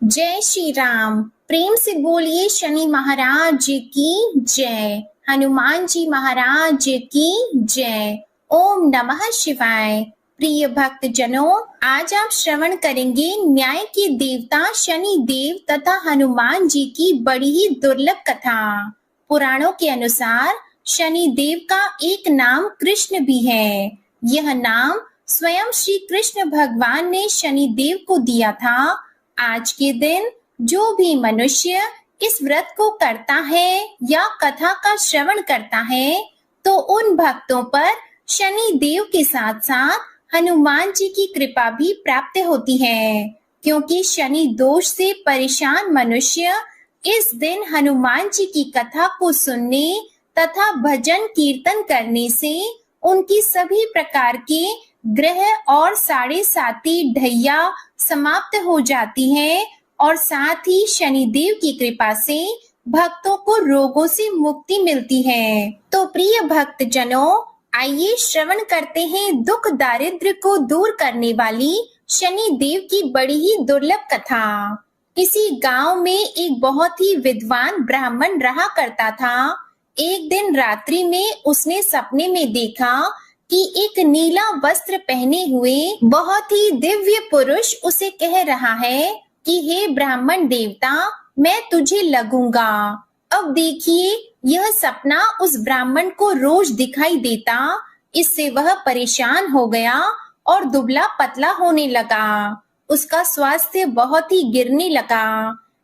जय श्री राम। प्रेम से बोलिए शनि महाराज की जय, हनुमान जी महाराज की जय। ओम नमः शिवाय। प्रिय भक्त जनों, आज आप श्रवण करेंगे न्याय के देवता शनि देव तथा हनुमान जी की बड़ी ही दुर्लभ कथा। पुराणों के अनुसार शनि देव का एक नाम कृष्ण भी है। यह नाम स्वयं श्री कृष्ण भगवान ने शनि देव को दिया था। आज के दिन जो भी मनुष्य इस व्रत को करता है या कथा का श्रवण करता है, तो उन भक्तों पर शनि देव के साथ साथ हनुमान जी की कृपा भी प्राप्त होती है, क्योंकि शनि दोष से परेशान मनुष्य इस दिन हनुमान जी की कथा को सुनने तथा भजन कीर्तन करने से उनकी सभी प्रकार के ग्रह और साढ़े साती ढैया समाप्त हो जाती है और साथ ही शनिदेव की कृपा से भक्तों को रोगों से मुक्ति मिलती है। तो प्रिय भक्त जनों, आइए श्रवण करते हैं दुख दारिद्र्य को दूर करने वाली शनि देव की बड़ी ही दुर्लभ कथा। किसी गांव में एक बहुत ही विद्वान ब्राह्मण रहा करता था। एक दिन रात्रि में उसने सपने में देखा कि एक नीला वस्त्र पहने हुए बहुत ही दिव्य पुरुष उसे कह रहा है कि हे ब्राह्मण देवता, मैं तुझे लगूंगा। अब देखिए, यह सपना उस ब्राह्मण को रोज दिखाई देता। इससे वह परेशान हो गया और दुबला पतला होने लगा। उसका स्वास्थ्य बहुत ही गिरने लगा।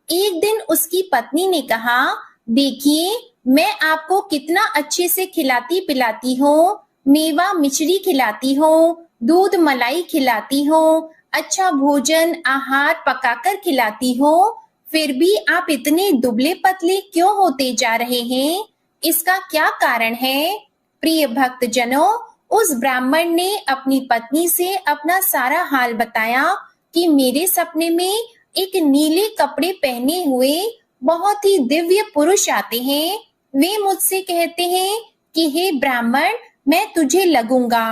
एक दिन उसकी पत्नी ने कहा, देखिए, मैं आपको कितना अच्छे से खिलाती पिलाती हूँ, मेवा मिश्री खिलाती हूँ, दूध मलाई खिलाती हूँ, अच्छा भोजन आहार पकाकर खिलाती हूँ, फिर भी आप इतने दुबले पतले क्यों होते जा रहे हैं? इसका क्या कारण है? प्रिय भक्त जनों, उस ब्राह्मण ने अपनी पत्नी से अपना सारा हाल बताया कि मेरे सपने में एक नीले कपड़े पहने हुए बहुत ही दिव्य पुरुष आते हैं। वे मुझसे कहते हैं कि हे ब्राह्मण, मैं तुझे लगूंगा।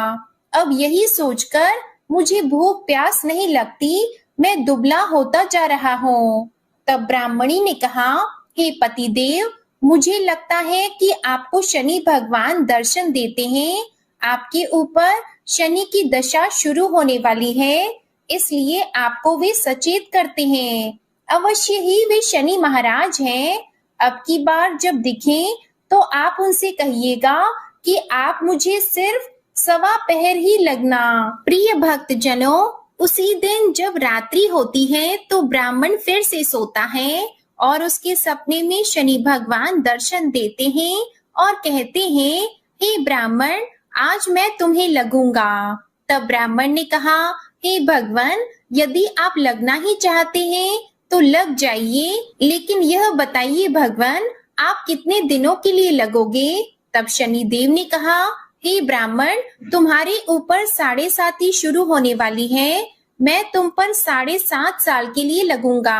अब यही सोचकर मुझे भूख प्यास नहीं लगती, मैं दुबला होता जा रहा हूँ। तब ब्राह्मणी ने कहा, हे पतिदेव, मुझे लगता है कि आपको शनि भगवान दर्शन देते हैं। आपके ऊपर शनि की दशा शुरू होने वाली है, इसलिए आपको वे सचेत करते हैं। अवश्य ही वे शनि महाराज हैं। अब की बार जब दिखें तो आप उनसे कहिएगा कि आप मुझे सिर्फ सवा पहर ही लगना। प्रिय भक्त जनों, उसी दिन जब रात्रि होती है तो ब्राह्मण फिर से सोता है और उसके सपने में शनि भगवान दर्शन देते हैं और कहते हैं, हे ब्राह्मण, आज मैं तुम्हें लगूंगा। तब ब्राह्मण ने कहा, हे भगवान, यदि आप लगना ही चाहते हैं तो लग जाइए, लेकिन यह बताइए भगवान, आप कितने दिनों के लिए लगोगे? तब शनि देव ने कहा, हे ब्राह्मण, तुम्हारे ऊपर साढ़े साती शुरू होने वाली है, मैं तुम पर 7.5 साल के लिए लगूंगा।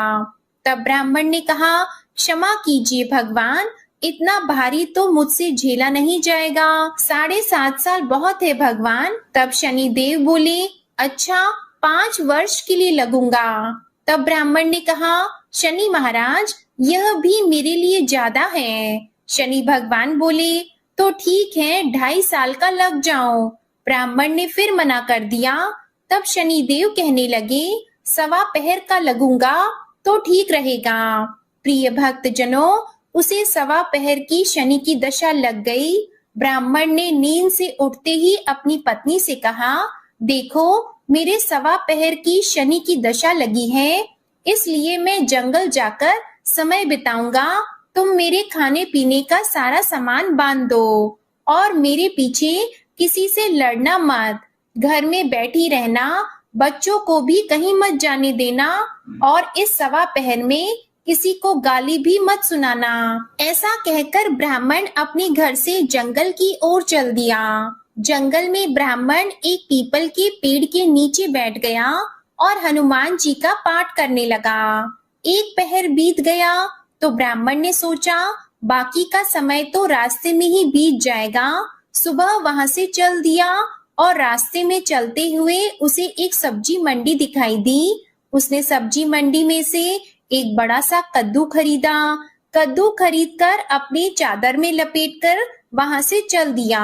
तब ब्राह्मण ने कहा, क्षमा कीजिए भगवान, इतना भारी तो मुझसे झेला नहीं जाएगा, 7.5 साल बहुत है भगवान। तब शनि देव बोले, अच्छा 5 वर्ष के लिए लगूंगा। तब ब्राह्मण ने कहा, शनि महाराज, यह भी मेरे लिए ज्यादा है। शनि भगवान बोले, तो ठीक है, 2.5 साल का लग जाओ। ब्राह्मण ने फिर मना कर दिया। तब शनि देव कहने लगे, सवा पहर का लगूंगा तो ठीक रहेगा। प्रिय भक्त जनों, उसे सवा पहर की शनि की दशा लग गई। ब्राह्मण ने नींद से उठते ही अपनी पत्नी से कहा, देखो, मेरे सवा पहर की शनि की दशा लगी है, इसलिए मैं जंगल जाकर समय बिताऊंगा। तुम मेरे खाने पीने का सारा सामान बांध दो और मेरे पीछे किसी से लड़ना मत, घर में बैठी रहना, बच्चों को भी कहीं मत जाने देना और इस सवा पहर में किसी को गाली भी मत सुनाना। ऐसा कहकर ब्राह्मण अपने घर से जंगल की ओर चल दिया। जंगल में ब्राह्मण एक पीपल के पेड़ के नीचे बैठ गया और हनुमान जी का पाठ करने लगा। एक पहर बीत गया तो ब्राह्मण ने सोचा, बाकी का समय तो रास्ते में ही बीत जाएगा। सुबह वहां से चल दिया और रास्ते में चलते हुए उसे एक सब्जी मंडी दिखाई दी। उसने सब्जी मंडी में से एक बड़ा सा कद्दू खरीदा। कद्दू खरीदकर अपनी चादर में लपेटकर वहां से चल दिया।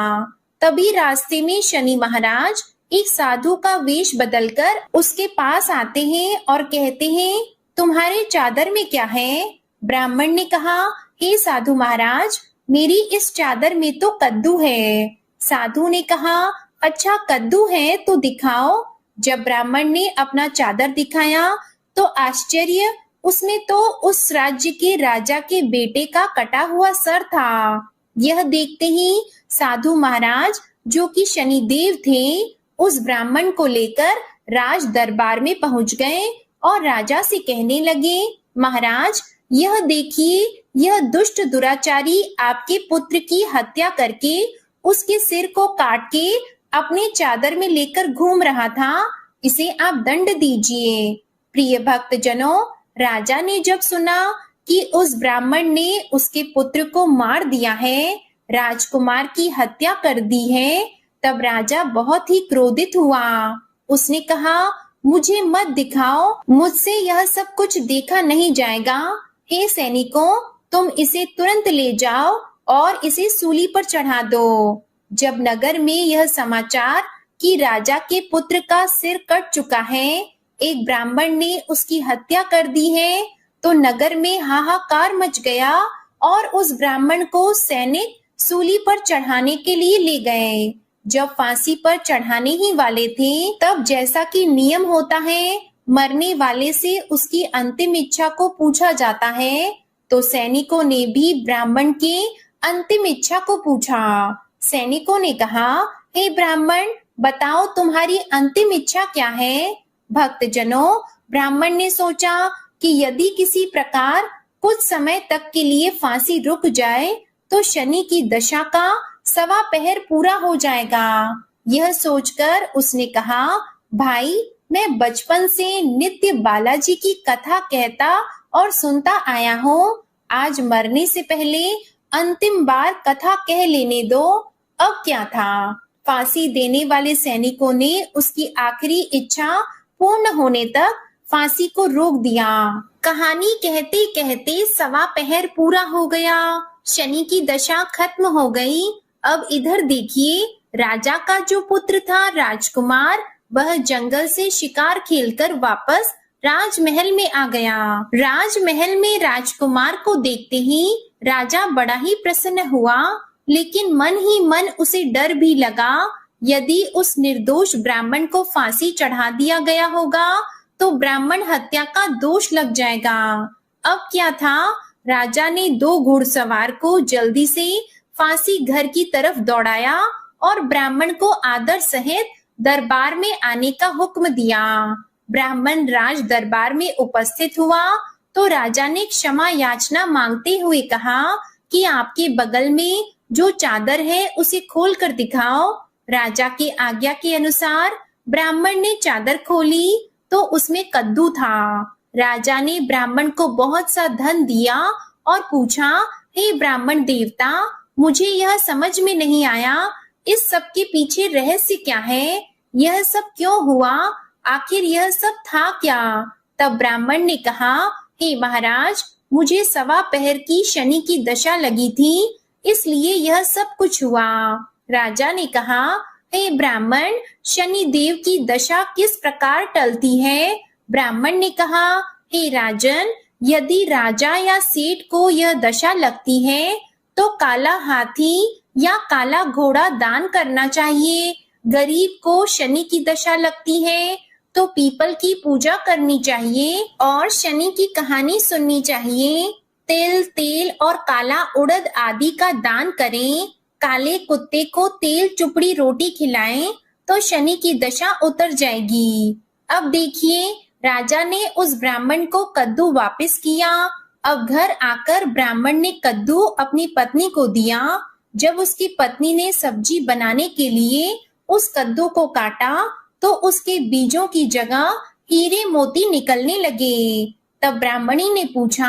तभी रास्ते में शनि महाराज एक साधु का वेश बदलकर उसके पास आते हैं और कहते हैं, तुम्हारे चादर में क्या है? ब्राह्मण ने कहा, हे साधु महाराज, मेरी इस चादर में तो कद्दू है। साधु ने कहा, अच्छा कद्दू है तो दिखाओ। जब ब्राह्मण ने अपना चादर दिखाया तो आश्चर्य, उसमें तो उस राज्य के राजा के बेटे का कटा हुआ सर था। यह देखते ही साधु महाराज, जो कि शनिदेव थे, उस ब्राह्मण को लेकर राज दरबार में पहुंच गए और राजा से कहने लगे, महाराज यह देखिए, यह दुष्ट दुराचारी आपके पुत्र की हत्या करके उसके सिर को काट के अपने चादर में लेकर घूम रहा था, इसे आप दंड दीजिए। प्रिय भक्त जनों, राजा ने जब सुना कि उस ब्राह्मण ने उसके पुत्र को मार दिया है, राजकुमार की हत्या कर दी है, तब राजा बहुत ही क्रोधित हुआ। उसने कहा, मुझे मत दिखाओ, मुझसे यह सब कुछ देखा नहीं जाएगा। हे सैनिकों, तुम इसे तुरंत ले जाओ और इसे सूली पर चढ़ा दो। जब नगर में यह समाचार कि राजा के पुत्र का सिर कट चुका है, एक ब्राह्मण ने उसकी हत्या कर दी है, तो नगर में हाहाकार मच गया और उस ब्राह्मण को सैनिक सूली पर चढ़ाने के लिए ले गए। जब फांसी पर चढ़ाने ही वाले थे, तब जैसा कि नियम होता है, मरने वाले से उसकी अंतिम इच्छा को पूछा जाता है, तो सैनिकों ने भी ब्राह्मण के अंतिम इच्छा को पूछा। सैनिकों ने कहा, हे ब्राह्मण, बताओ तुम्हारी अंतिम इच्छा क्या है? भक्तजनों, ब्राह्मण ने सोचा कि यदि किसी प्रकार कुछ समय तक के लिए फांसी रुक जाए तो शनि की दशा का 1.25 पहर पूरा हो जाएगा। यह सोचकर उसने कहा, भाई, मैं बचपन से नित्य बालाजी की कथा कहता और सुनता आया हूँ। आज मरने से पहले अंतिम बार कथा कह लेने दो। अब क्या था? फांसी देने वाले सैनिकों ने उसकी आखिरी इच्छा पूर्ण होने तक फांसी को रोक दिया। कहानी कहते कहते 1.25 पहर पूरा हो गया। शनि की दशा खत्म हो गई। अब इधर देखिए, राजा का जो पुत्र था राजकुमार, वह जंगल से शिकार खेलकर वापस राजमहल में आ गया। राजमहल में राजकुमार को देखते ही राजा बड़ा ही प्रसन्न हुआ, लेकिन मन ही मन उसे डर भी लगा, यदि उस निर्दोष ब्राह्मण को फांसी चढ़ा दिया गया होगा तो ब्राह्मण हत्या का दोष लग जाएगा। अब क्या था? राजा ने 2 घुड़सवार को जल्दी से फांसी घर की तरफ दौड़ाया और ब्राह्मण को आदर सहित दरबार में आने का हुक्म दिया। ब्राह्मण राज दरबार में उपस्थित हुआ तो राजा ने क्षमा याचना मांगते हुए कहा कि आपके बगल में जो चादर है उसे खोल कर दिखाओ। राजा की आज्ञा के अनुसार ब्राह्मण ने चादर खोली तो उसमें कद्दू था। राजा ने ब्राह्मण को बहुत सा धन दिया और पूछा, हे ब्राह्मण देवता, मुझे यह समझ में नहीं आया, इस सब के पीछे रहस्य क्या है? यह सब क्यों हुआ? आखिर यह सब था क्या? तब ब्राह्मण ने कहा, हे महाराज, मुझे 1.25 पहर की शनि की दशा लगी थी, इसलिए यह सब कुछ हुआ। राजा ने कहा, हे ब्राह्मण, शनि देव की दशा किस प्रकार टलती है? ब्राह्मण ने कहा, हे राजन, यदि राजा या सेठ को यह दशा लगती है तो काला हाथी या काला घोड़ा दान करना चाहिए। गरीब को शनि की दशा लगती है तो पीपल की पूजा करनी चाहिए और शनि की कहानी सुननी चाहिए। तिल, तेल और काला उड़द आदि का दान करें। काले कुत्ते को तेल चुपड़ी रोटी खिलाएं तो शनि की दशा उतर जाएगी। अब देखिए, राजा ने उस ब्राह्मण को कद्दू वापस किया। अब घर आकर ब्राह्मण ने कद्दू अपनी पत्नी को दिया। जब उसकी पत्नी ने सब्जी बनाने के लिए उस कद्दू को काटा तो उसके बीजों की जगह हीरे मोती निकलने लगे। तब ब्राह्मणी ने पूछा,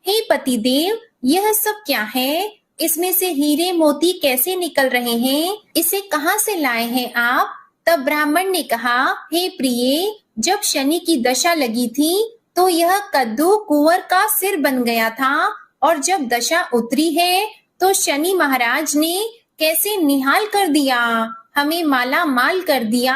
हे पतिदेव, यह सब क्या है? इसमें से हीरे मोती कैसे निकल रहे हैं? इसे कहाँ से लाए हैं आप? तब ब्राह्मण ने कहा, हे प्रिय, जब शनि की दशा लगी थी तो यह कद्दू कुंवर का सिर बन गया था, और जब दशा उतरी है तो शनि महाराज ने कैसे निहाल कर दिया, हमें माला माल कर दिया।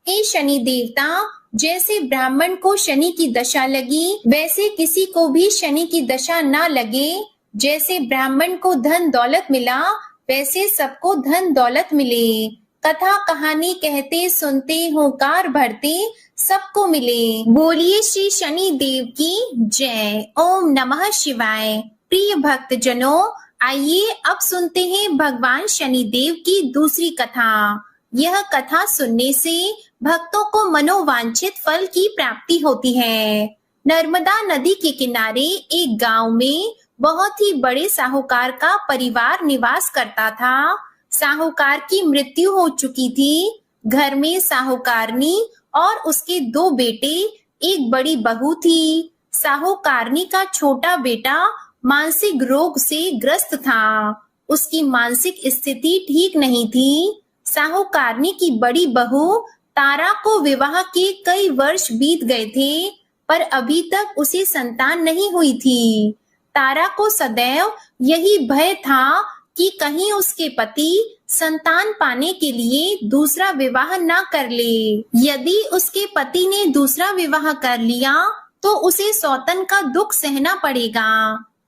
हे शनि देवता, जैसे ब्राह्मण को शनि की दशा लगी वैसे किसी को भी शनि की दशा ना लगे। जैसे ब्राह्मण को धन दौलत मिला वैसे सबको धन दौलत मिले। कथा कहानी कहते सुनते हुंकार भरते सबको मिले। बोलिए श्री शनि देव की जय। ओम नमः शिवाय। प्रिय भक्त जनों, आइए अब सुनते हैं भगवान शनि देव की दूसरी कथा। यह कथा सुनने से भक्तों को मनोवांछित फल की प्राप्ति होती है। नर्मदा नदी के किनारे एक गांव में बहुत ही बड़े साहूकार का परिवार निवास करता था। साहूकार की मृत्यु हो चुकी थी। घर में साहूकारनी और उसके 2 बेटे, एक बड़ी बहू थी। साहूकारनी का छोटा बेटा मानसिक रोग से ग्रस्त था। उसकी मानसिक स्थिति ठीक नहीं थी। साहूकारनी की बड़ी बहू तारा को विवाह के कई वर्ष बीत गए थे, पर अभी तक उसे संतान नहीं हुई थी। तारा को सदैव यही भय था कि कहीं उसके पति संतान पाने के लिए दूसरा विवाह ना कर ले। यदि उसके पति ने दूसरा विवाह कर लिया तो उसे सौतन का दुख सहना पड़ेगा।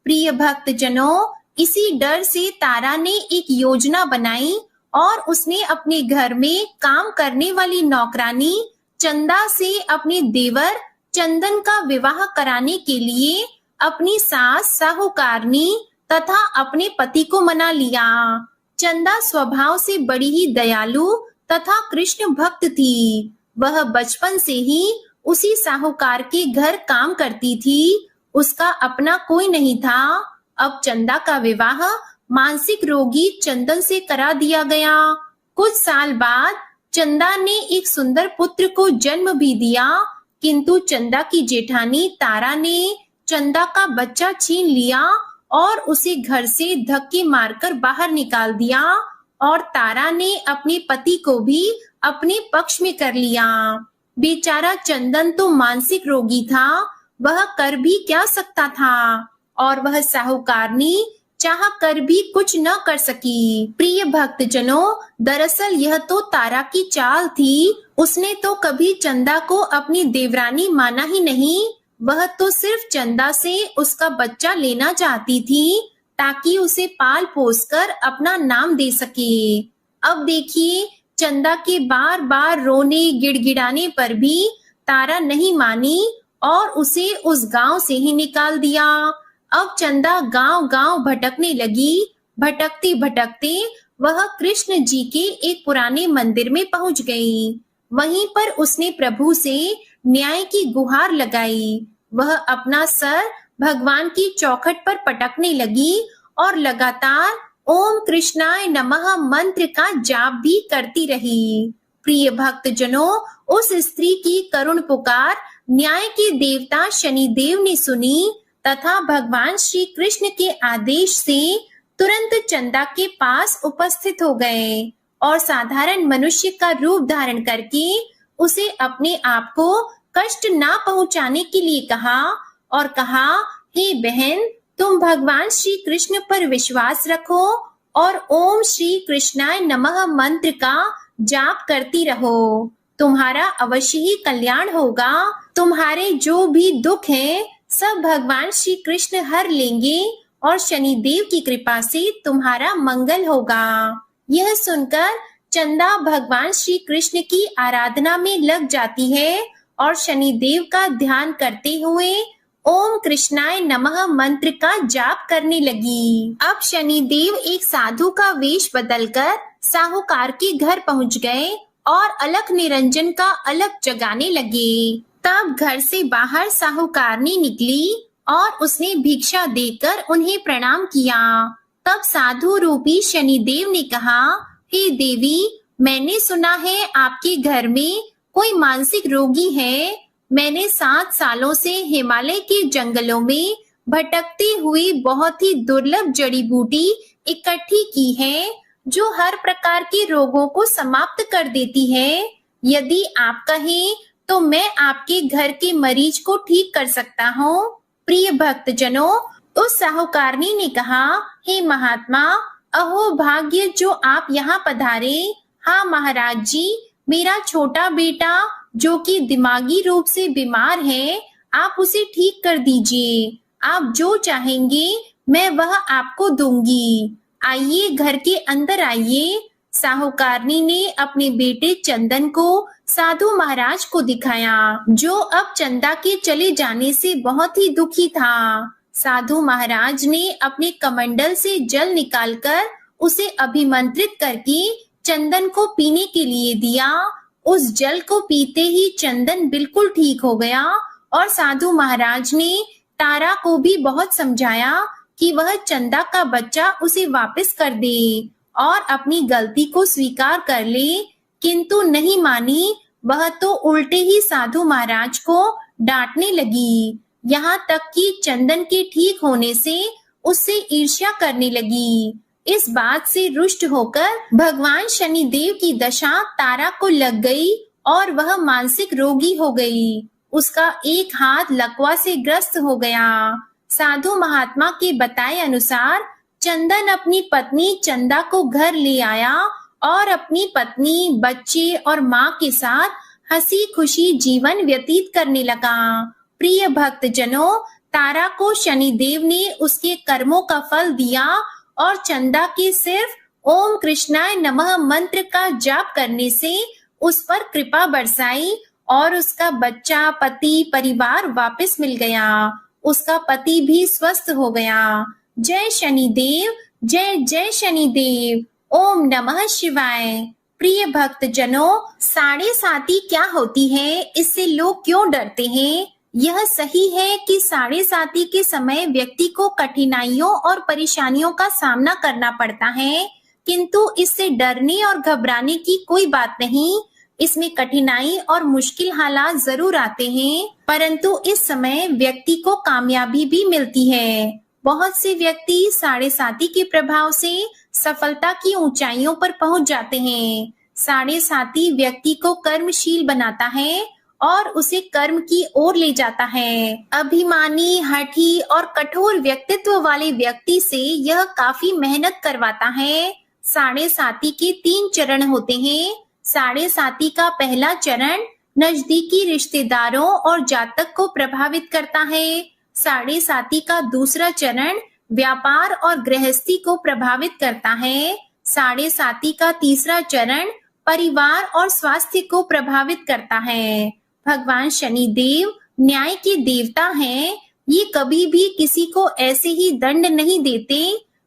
प्रिय भक्त जनों, इसी डर से तारा ने एक योजना बनाई और उसने अपने घर में काम करने वाली नौकरानी चंदा से अपने देवर चंदन का विवाह कराने के लिए अपनी सास साहूकारनी तथा अपने पति को मना लिया। चंदा स्वभाव से बड़ी ही दयालु तथा कृष्ण भक्त थी। वह बचपन से ही उसी साहूकार के घर काम करती थी। उसका अपना कोई नहीं था। अब चंदा का विवाह मानसिक रोगी चंदन से करा दिया गया। कुछ साल बाद चंदा ने एक सुंदर पुत्र को जन्म भी दिया, किंतु चंदा की जेठानी तारा ने चंदा का बच्चा छीन लिया और उसे घर से धक्के मारकर बाहर निकाल दिया, और तारा ने अपने पति को भी अपने पक्ष में कर लिया। बेचारा चंदन तो मानसिक रोगी था, वह कर भी क्या सकता था, और वह साहूकारनी चाह कर भी कुछ न कर सकी। प्रिय भक्त जनों, दरअसल यह तो तारा की चाल थी। उसने तो कभी चंदा को अपनी देवरानी माना ही नहीं। वह तो सिर्फ चंदा से उसका बच्चा लेना चाहती थी ताकि उसे पाल पोस कर अपना नाम दे सके। अब देखिए, चंदा के बार बार रोने गिड़गिड़ाने पर भी तारा नहीं मानी और उसे उस गांव से ही निकाल दिया। अब चंदा गांव गांव भटकने लगी। भटकते भटकते वह कृष्ण जी के एक पुराने मंदिर में पहुंच गई। वहीं पर उसने प्रभु से न्याय की गुहार लगाई। वह अपना सर भगवान की चौखट पर पटकने लगी और लगातार ओम कृष्णाय नमः मंत्र का जाप भी करती रही। प्रिय भक्त जनों, उस स्त्री की करुण पुकार न्याय के देवता शनिदेव ने सुनी तथा भगवान श्री कृष्ण के आदेश से तुरंत चंदा के पास उपस्थित हो गए और साधारण मनुष्य का रूप धारण करके उसे अपने आप को कष्ट ना पहुंचाने के लिए कहा और कहा, हे बहन, तुम भगवान श्री कृष्ण पर विश्वास रखो और ओम श्री कृष्णाय नमः मंत्र का जाप करती रहो। तुम्हारा अवश्य ही कल्याण होगा। तुम्हारे जो भी दुख हैं सब भगवान श्री कृष्ण हर लेंगे और शनिदेव की कृपा से तुम्हारा मंगल होगा। यह सुनकर चंदा भगवान श्री कृष्ण की आराधना में लग जाती है और शनिदेव का ध्यान करते हुए ओम कृष्णाय नमः मंत्र का जाप करने लगी। अब शनिदेव एक साधु का वेश बदलकर साहूकार के घर पहुंच गए और अलख निरंजन का अलख जगाने लगे। तब घर से बाहर साहूकारनी निकली और उसने भिक्षा देकर उन्हें प्रणाम किया। तब साधु रूपी शनिदेव ने कहा, हे देवी, मैंने सुना है आपके घर में कोई मानसिक रोगी है। मैंने 7 सालों से हिमालय के जंगलों में भटकते हुए बहुत ही दुर्लभ जड़ी बूटी इकट्ठी की है जो हर प्रकार के रोगों को समाप्त कर देती है। यदि आप कहें तो मैं आपके घर के मरीज को ठीक कर सकता हूँ। प्रिय भक्तजनों, उस साहूकारनी ने कहा, हे महात्मा, अहो भाग्य जो आप यहाँ पधारे। हाँ महाराज जी, मेरा छोटा बेटा जो कि दिमागी रूप से बीमार है, आप उसे ठीक कर दीजिए। आप जो चाहेंगे मैं वह आपको दूंगी। आइए, घर के अंदर आइए। साहूकारनी ने अपने बेटे चंदन को साधु महाराज को दिखाया, जो अब चंदा के चले जाने से बहुत ही दुखी था। साधु महाराज ने अपने कमंडल से जल निकालकर उसे अभिमंत्रित करके चंदन को पीने के लिए दिया। उस जल को पीते ही चंदन बिल्कुल ठीक हो गया और साधु महाराज ने तारा को भी बहुत समझाया कि वह चंदा का बच्चा उसे वापस कर दे और अपनी गलती को स्वीकार कर ले, किंतु नहीं मानी। वह तो उल्टे ही साधु महाराज को डांटने लगी, यहाँ तक कि चंदन के ठीक होने से उससे ईर्ष्या करने लगी। इस बात से रुष्ट होकर भगवान शनिदेव की दशा तारा को लग गई और वह मानसिक रोगी हो गई। उसका एक हाथ लकवा से ग्रस्त हो गया। साधु महात्मा के बताए अनुसार चंदन अपनी पत्नी चंदा को घर ले आया और अपनी पत्नी, बच्चे और माँ के साथ हंसी खुशी जीवन व्यतीत करने लगा। प्रिय भक्तजनों, तारा को शनिदेव ने उसके कर्मों का फल दिया और चंदा के सिर्फ ओम कृष्णाय नमः मंत्र का जाप करने से उस पर कृपा बरसाई और उसका बच्चा, पति, परिवार वापस मिल गया। उसका पति भी स्वस्थ हो गया। जय शनिदेव, जय जय शनिदेव। ओम नमः शिवाय। प्रिय भक्तजनों, साढ़े साती क्या होती है, इससे लोग क्यों डरते हैं? यह सही है कि साढ़े साती के समय व्यक्ति को कठिनाइयों और परेशानियों का सामना करना पड़ता है, किंतु इससे डरने और घबराने की कोई बात नहीं। इसमें कठिनाई और मुश्किल हालात जरूर आते हैं, परंतु इस समय व्यक्ति को कामयाबी भी मिलती है। बहुत से व्यक्ति साढ़े साती के प्रभाव से सफलता की ऊंचाइयों पर पहुंच जाते हैं। साढ़े साती व्यक्ति को कर्मशील बनाता है और उसे कर्म की ओर ले जाता है। अभिमानी, हठी और कठोर व्यक्तित्व वाले व्यक्ति से यह काफी मेहनत करवाता है। साढ़े साती के 3 चरण होते हैं। साढ़े साती का पहला चरण नजदीकी रिश्तेदारों और जातक को प्रभावित करता है। साढ़े साती का दूसरा चरण व्यापार और गृहस्थी को प्रभावित करता है। साढ़े साती का तीसरा चरण परिवार और स्वास्थ्य को प्रभावित करता है। भगवान शनिदेव न्याय के देवता हैं। ये कभी भी किसी को ऐसे ही दंड नहीं देते।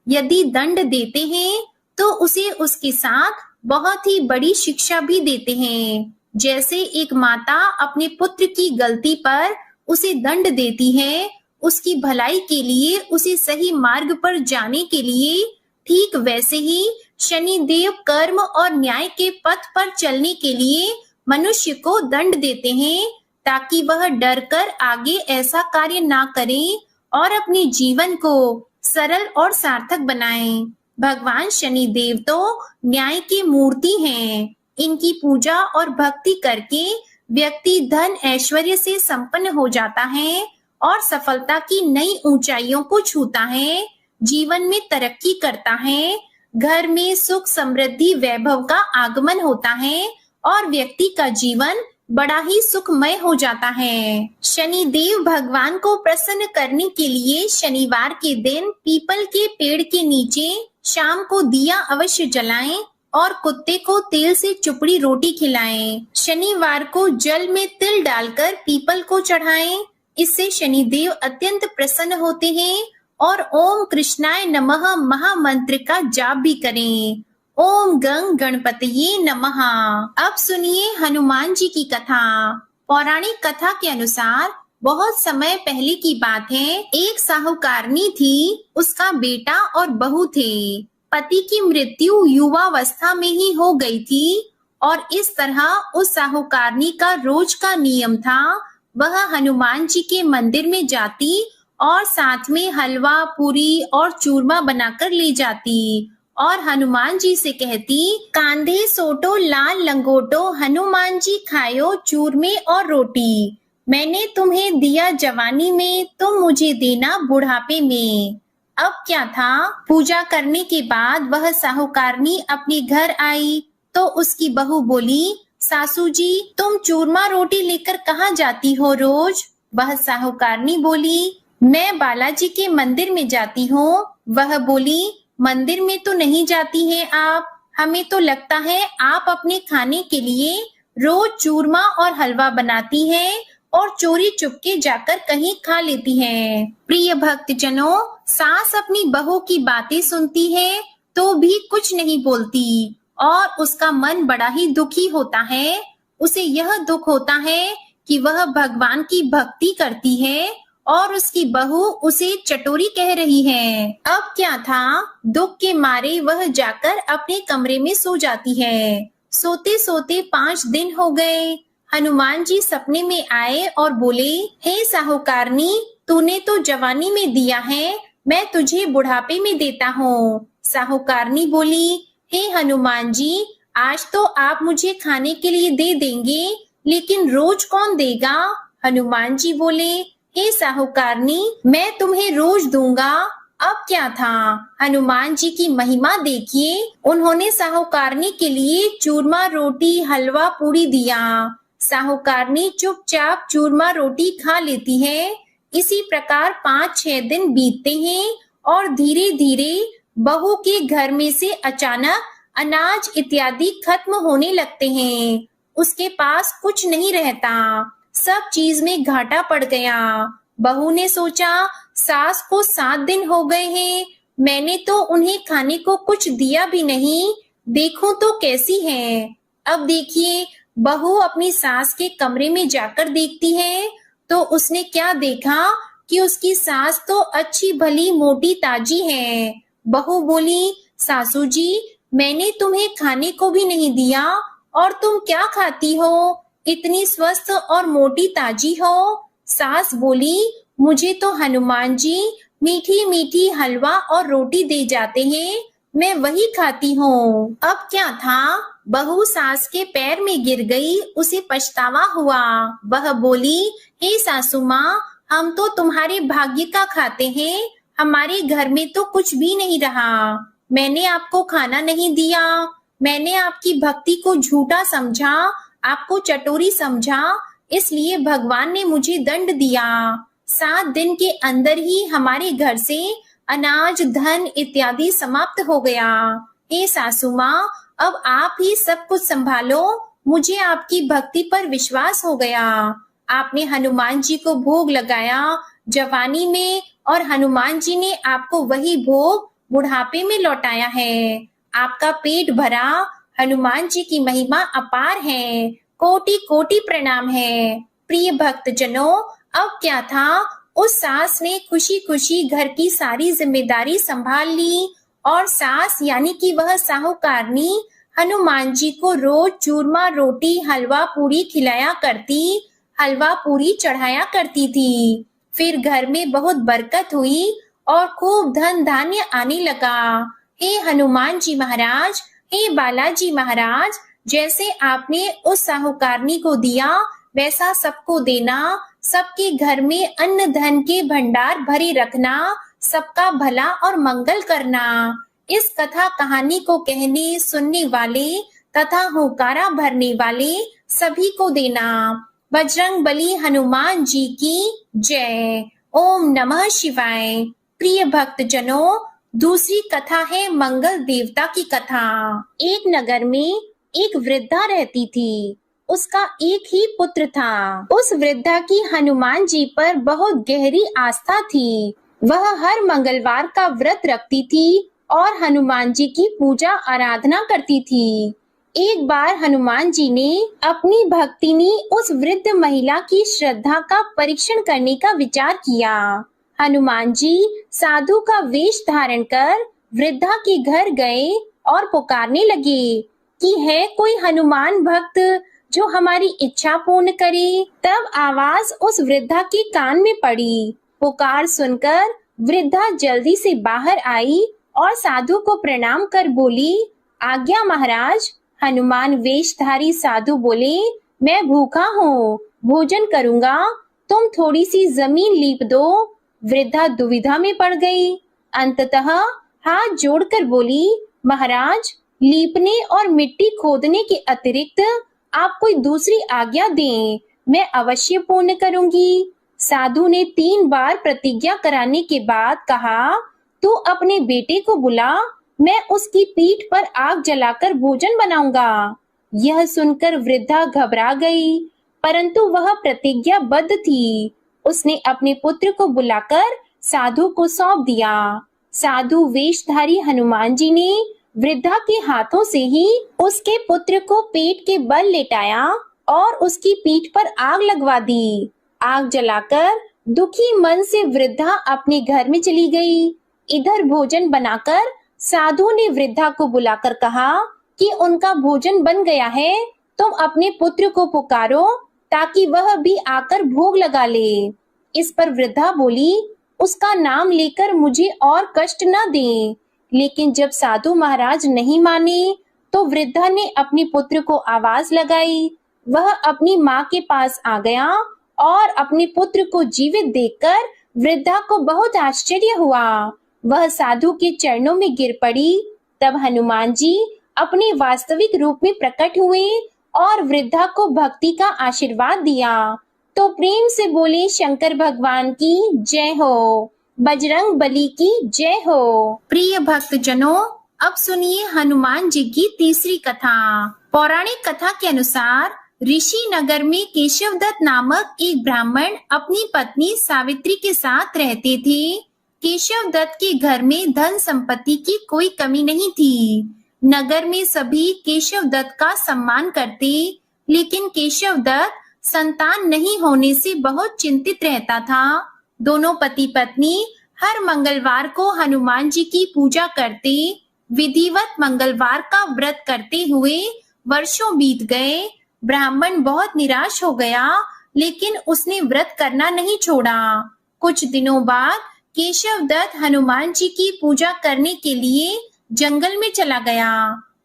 यदि दंड देते हैं तो उसे उसके साथ बहुत ही बड़ी शिक्षा भी देते हैं। जैसे एक माता अपने पुत्र की गलती पर उसे दंड देती है, उसकी भलाई के लिए, उसे सही मार्ग पर जाने के लिए, ठीक वैसे ही शनिदेव कर्म और न्याय के पथ पर चलने के लिए मनुष्य को दंड देते हैं, ताकि वह डरकर आगे ऐसा कार्य ना करे और अपने जीवन को सरल और सार्थक बनाएं। भगवान शनिदेव तो न्याय की मूर्ति हैं। इनकी पूजा और भक्ति करके व्यक्ति धन ऐश्वर्य से संपन्न हो जाता है और सफलता की नई ऊंचाइयों को छूता है, जीवन में तरक्की करता है, घर में सुख समृद्धि वैभव का आगमन होता है और व्यक्ति का जीवन बड़ा ही सुखमय हो जाता है। शनिदेव भगवान को प्रसन्न करने के लिए शनिवार के दिन पीपल के पेड़ के नीचे शाम को दिया अवश्य जलाएं और कुत्ते को तेल से चुपड़ी रोटी खिलाएं। शनिवार को जल में तिल डालकर पीपल को चढ़ाएं। इससे शनिदेव अत्यंत प्रसन्न होते हैं और ओम कृष्णाय नमः महामंत्र का जाप भी करें। ओम गंग गणपतये नमः। अब सुनिए हनुमान जी की कथा। पौराणिक कथा के अनुसार बहुत समय पहले की बात है, एक साहूकारनी थी, उसका बेटा और बहू थे। पति की मृत्यु युवावस्था में ही हो गई थी और इस तरह उस साहूकारनी का रोज का नियम था, वह हनुमान जी के मंदिर में जाती और साथ में हलवा, पूरी और चूरमा बनाकर ले जाती और हनुमान जी से कहती, कांधे सोटो लाल लंगोटो, हनुमान जी खायो चूरमे और रोटी। मैंने तुम्हें दिया जवानी में, तुम मुझे देना बुढ़ापे में। अब क्या था, पूजा करने के बाद वह साहूकारनी अपने घर आई तो उसकी बहू बोली, सासू जी तुम चूरमा रोटी लेकर कहाँ जाती हो रोज? वह साहूकारनी बोली, मैं बालाजी के मंदिर में जाती हूँ। वह बोली, मंदिर में तो नहीं जाती हैं आप, हमें तो लगता है आप अपने खाने के लिए रोज चूरमा और हलवा बनाती हैं और चोरी चुपके जाकर कहीं खा लेती हैं। प्रिय भक्तजनों, सास अपनी बहू की बातें सुनती है तो भी कुछ नहीं बोलती और उसका मन बड़ा ही दुखी होता है। उसे यह दुख होता है कि वह भगवान की भक्ति करती है और उसकी बहू उसे चटोरी कह रही है। अब क्या था, दुख के मारे वह जाकर अपने कमरे में सो जाती है। सोते सोते 5 दिन हो गए। हनुमान जी सपने में आए और बोले, हे साहूकारनी, तूने तो जवानी में दिया है, मैं तुझे बुढ़ापे में देता हूँ। साहूकारनी बोली, हे हनुमान जी, आज तो आप मुझे खाने के लिए दे देंगे, लेकिन रोज कौन देगा? हनुमान जी बोले, हे साहूकारनी, मैं तुम्हें रोज दूंगा। अब क्या था, हनुमान जी की महिमा देखिए, उन्होंने साहूकारनी के लिए चूरमा रोटी हलवा पूरी दिया। साहूकारनी चुपचाप चूरमा रोटी खा लेती है। इसी प्रकार 5-6 दिन बीतते हैं और धीरे धीरे बहू के घर में से अचानक अनाज इत्यादि खत्म होने लगते हैं। उसके पास कुछ नहीं रहता, सब चीज में घाटा पड़ गया। बहू ने सोचा, सास को 7 दिन हो गए हैं, मैंने तो उन्हें खाने को कुछ दिया भी नहीं, देखूं तो कैसी है। अब देखिए, बहू अपनी सास के कमरे में जाकर देखती है तो उसने क्या देखा कि उसकी सास तो अच्छी भली मोटी ताजी है। बहू बोली, सासू जी, मैंने तुम्हें खाने को भी नहीं दिया और तुम क्या खाती हो, इतनी स्वस्थ और मोटी ताजी हो। सास बोली, मुझे तो हनुमान जी मीठी मीठी हलवा और रोटी दे जाते हैं, मैं वही खाती हूँ। अब क्या था, बहू सास के पैर में गिर गई, उसे पछतावा हुआ। वह बोली, हे सासू माँ, हम तो तुम्हारे भाग्य का खाते हैं, हमारे घर में तो कुछ भी नहीं रहा। मैंने आपको खाना नहीं दिया, मैंने आपकी भक्ति को झूठा समझा, आपको चटोरी समझा, इसलिए भगवान ने मुझे दंड दिया। 7 दिन के अंदर ही हमारे घर से अनाज धन इत्यादि समाप्त हो गया। हे सासू माँ, अब आप ही सब कुछ संभालो, मुझे आपकी भक्ति पर विश्वास हो गया। आपने हनुमान जी को भोग लगाया जवानी में और हनुमान जी ने आपको वही भोग बुढ़ापे में लौटाया है। आपका पेट भरा, हनुमान जी की महिमा अपार है, कोटि कोटि प्रणाम है। प्रिय भक्तजनों, अब क्या था, उस सास ने खुशी खुशी घर की सारी जिम्मेदारी संभाल ली और सास यानी कि वह साहूकारनी हनुमान जी को रोज चूरमा रोटी हलवा पूरी खिलाया करती, हलवा पूरी चढ़ाया करती थी। फिर घर में बहुत बरकत हुई और खूब धन धान्य आने लगा। हे हनुमान जी महाराज, हे बालाजी महाराज, जैसे आपने उस साहूकारनी को दिया वैसा सबको देना, सबके घर में अन्न धन के भंडार भरे रखना, सबका भला और मंगल करना। इस कथा कहानी को कहने सुनने वाले तथा हुंकारा भरने वाले सभी को देना। बजरंग बली हनुमान जी की जय। ओम नमः शिवाय। प्रिय भक्तजनों, दूसरी कथा है मंगल देवता की कथा। एक नगर में एक वृद्धा रहती थी, उसका एक ही पुत्र था। उस वृद्धा की हनुमान जी पर बहुत गहरी आस्था थी। वह हर मंगलवार का व्रत रखती थी और हनुमान जी की पूजा आराधना करती थी। एक बार हनुमान जी ने अपनी भक्तिनी उस वृद्ध महिला की श्रद्धा का परीक्षण करने का विचार किया। हनुमान जी साधु का वेश धारण कर वृद्धा के घर गए और पुकारने लगे कि है कोई हनुमान भक्त जो हमारी इच्छा पूर्ण करे। तब आवाज उस वृद्धा के कान में पड़ी। पुकार सुनकर वृद्धा जल्दी से बाहर आई और साधु को प्रणाम कर बोली, आज्ञा महाराज। हनुमान वेशधारी साधु बोले, मैं भूखा हूँ, भोजन करूंगा, तुम थोड़ी सी जमीन लीप दो। वृद्धा दुविधा में पड़ गई। अंततः हाथ जोड़कर बोली, महाराज, लीपने और मिट्टी खोदने के अतिरिक्त आप कोई दूसरी आज्ञा दें, मैं अवश्य पूर्ण करूंगी। साधु ने 3 बार प्रतिज्ञा कराने के बाद कहा, तू अपने बेटे को बुला, मैं उसकी पीठ पर आग जलाकर भोजन बनाऊंगा। यह सुनकर वृद्धा घबरा गई, परंतु वह प्रतिज्ञाबद्ध थी। उसने अपने पुत्र को बुलाकर साधु को सौंप दिया। साधु वेशधारी हनुमान जी ने वृद्धा के हाथों से ही उसके पुत्र को पेट के बल लेटाया और उसकी पीठ पर आग लगवा दी। आग जलाकर दुखी मन से वृद्धा अपने घर में चली गई। इधर भोजन बनाकर साधु ने वृद्धा को बुलाकर कहा कि उनका भोजन बन गया है, तुम अपने पुत्र को पुकारो ताकि वह भी आकर भोग लगा ले। इस पर वृद्धा बोली, उसका नाम लेकर मुझे और कष्ट न दें। लेकिन जब साधु महाराज नहीं माने तो वृद्धा ने अपने पुत्र को आवाज लगाई। वह अपनी माँ के पास आ गया और अपने पुत्र को जीवित देखकर वृद्धा को बहुत आश्चर्य हुआ। वह साधु के चरणों में गिर पड़ी। तब हनुमान जी अपने वास्तविक रूप में प्रकट हुए और वृद्धा को भक्ति का आशीर्वाद दिया। तो प्रेम से बोले, शंकर भगवान की जय हो, बजरंग बली की जय हो। प्रिय भक्त जनों, अब सुनिए हनुमान जी की तीसरी कथा। पौराणिक कथा के अनुसार ऋषि नगर में केशवदत्त नामक एक ब्राह्मण अपनी पत्नी सावित्री के साथ रहते थे। केशवदत्त के घर में धन संपत्ति की कोई कमी नहीं थी। नगर में सभी केशवदत्त का सम्मान करते, लेकिन केशवदत्त संतान नहीं होने से बहुत चिंतित रहता था। दोनों पति पत्नी हर मंगलवार को हनुमान जी की पूजा करते। विधिवत मंगलवार का व्रत करते हुए वर्षों बीत गए। ब्राह्मण बहुत निराश हो गया, लेकिन उसने व्रत करना नहीं छोड़ा। कुछ दिनों बाद केशवदत्त हनुमान जी की पूजा करने के लिए जंगल में चला गया।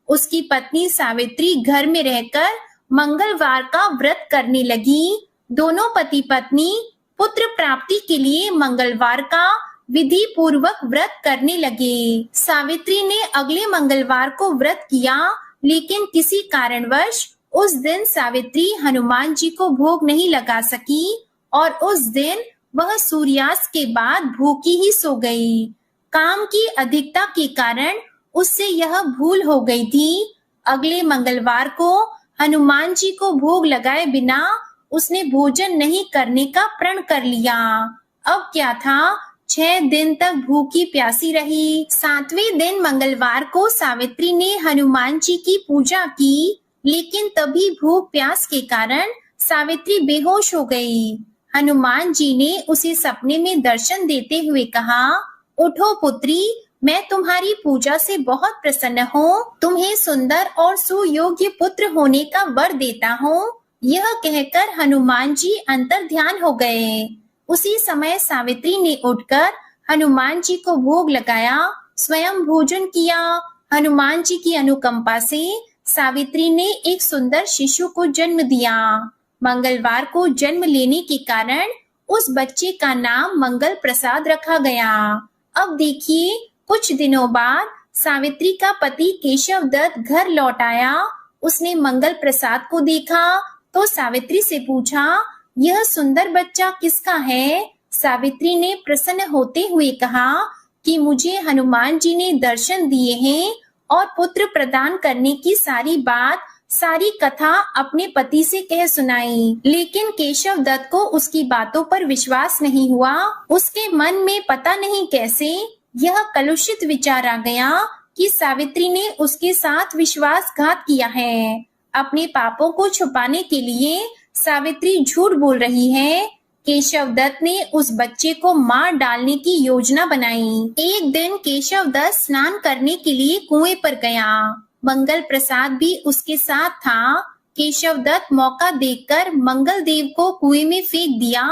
उसकी पत्नी सावित्री घर में रहकर मंगलवार का व्रत करने लगी। दोनों पति पत्नी पुत्र प्राप्ति के लिए मंगलवार का विधि पूर्वक व्रत करने लगे। सावित्री ने अगले मंगलवार को व्रत किया, लेकिन किसी कारणवश उस दिन सावित्री हनुमान जी को भोग नहीं लगा सकी और उस दिन वह सूर्यास्त के बाद भूखी ही सो गई। काम की अधिकता के कारण उससे यह भूल हो गई थी। अगले मंगलवार को हनुमान जी को भोग लगाए बिना उसने भोजन नहीं करने का प्रण कर लिया। अब क्या था, 6 दिन तक भूखी प्यासी रही। 7वें दिन मंगलवार को सावित्री ने हनुमान जी की पूजा की, लेकिन तभी भूख प्यास के कारण सावित्री बेहोश हो गई। हनुमान जी ने उसे सपने में दर्शन देते हुए कहा, उठो पुत्री, मैं तुम्हारी पूजा से बहुत प्रसन्न हूँ। तुम्हें सुंदर और सुयोग्य पुत्र होने का वर देता हूँ। यह कहकर हनुमान जी अंतर ध्यान हो गए। उसी समय सावित्री ने उठकर हनुमान जी को भोग लगाया, स्वयं भोजन किया। हनुमान जी की अनुकंपा से सावित्री ने एक सुंदर शिशु को जन्म दिया। मंगलवार को जन्म लेने के कारण उस बच्चे का नाम मंगल प्रसाद रखा गया। अब देखिए, कुछ दिनों बाद सावित्री का पति केशवदत्त घर लौट आया। उसने मंगल प्रसाद को देखा तो सावित्री से पूछा, यह सुंदर बच्चा किसका है? सावित्री ने प्रसन्न होते हुए कहा कि मुझे हनुमान जी ने दर्शन दिए हैं और पुत्र प्रदान करने की सारी कथा अपने पति से कह सुनाई। लेकिन केशवदत्त को उसकी बातों पर विश्वास नहीं हुआ। उसके मन में पता नहीं कैसे यह कलुषित विचार आ गया कि सावित्री ने उसके साथ विश्वासघात किया है। अपने पापों को छुपाने के लिए सावित्री झूठ बोल रही है। केशवदत्त ने उस बच्चे को मार डालने की योजना बनाई। एक दिन केशवदत्त स्नान करने के लिए कुएं पर गया। मंगल प्रसाद भी उसके साथ था। केशवदत्त मौका देखकर मंगल देव को कुएं में फेंक दिया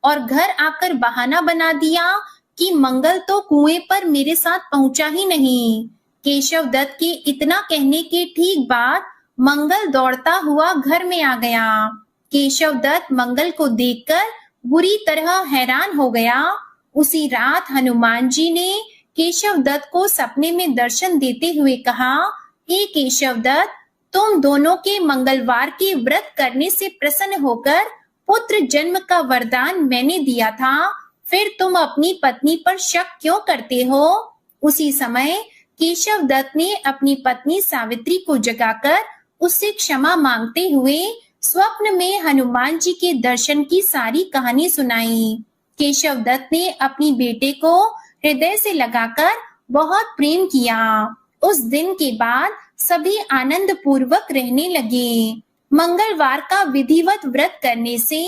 और घर आकर बहाना बना दिया कि मंगल तो कुएं पर मेरे साथ पहुंचा ही नहीं। केशव दत्त के इतना कहने के ठीक बाद मंगल दौड़ता हुआ घर में आ गया। केशव दत्त मंगल को देखकर बुरी तरह हैरान हो गया। उसी रात हनुमान जी ने केशव दत्त को सपने में दर्शन देते हुए कहा, हे केशव दत्त, तुम दोनों के मंगलवार के व्रत करने से प्रसन्न होकर पुत्र जन्म का वरदान मैंने दिया था, फिर तुम अपनी पत्नी पर शक क्यों करते हो? उसी समय केशव दत्त ने अपनी पत्नी सावित्री को जगाकर उससे क्षमा मांगते हुए स्वप्न में हनुमान जी के दर्शन की सारी कहानी सुनाई। केशव दत्त ने अपनी बेटे को हृदय से लगाकर बहुत प्रेम किया। उस दिन के बाद सभी आनंद पूर्वक रहने लगे। मंगलवार का विधिवत व्रत करने से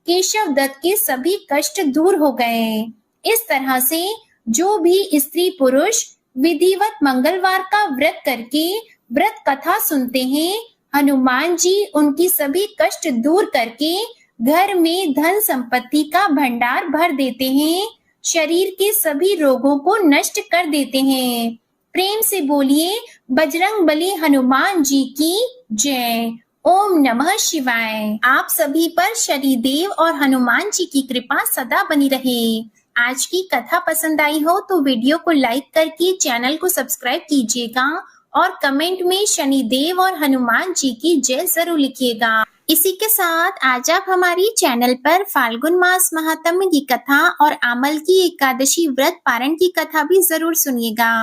केशव दत्त के सभी कष्ट दूर हो गए। इस तरह से जो भी स्त्री पुरुष विधिवत मंगलवार का व्रत करके व्रत कथा सुनते हैं, हनुमान जी उनकी सभी कष्ट दूर करके घर में धन संपत्ति का भंडार भर देते हैं, शरीर के सभी रोगों को नष्ट कर देते हैं। प्रेम से बोलिए बजरंगबली हनुमान जी की जय। ओम नमः शिवाय। आप सभी पर शनिदेव और हनुमान जी की कृपा सदा बनी रहे। आज की कथा पसंद आई हो तो वीडियो को लाइक करके चैनल को सब्सक्राइब कीजिएगा और कमेंट में शनिदेव और हनुमान जी की जय जरूर लिखिएगा। इसी के साथ आज आप हमारी चैनल पर फाल्गुन मास महात्म्य की कथा और आमल की एकादशी व्रत पारण की कथा भी जरूर सुनिएगा।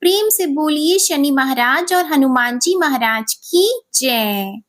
प्रेम से बोलिए शनि महाराज और हनुमान जी महाराज की जय।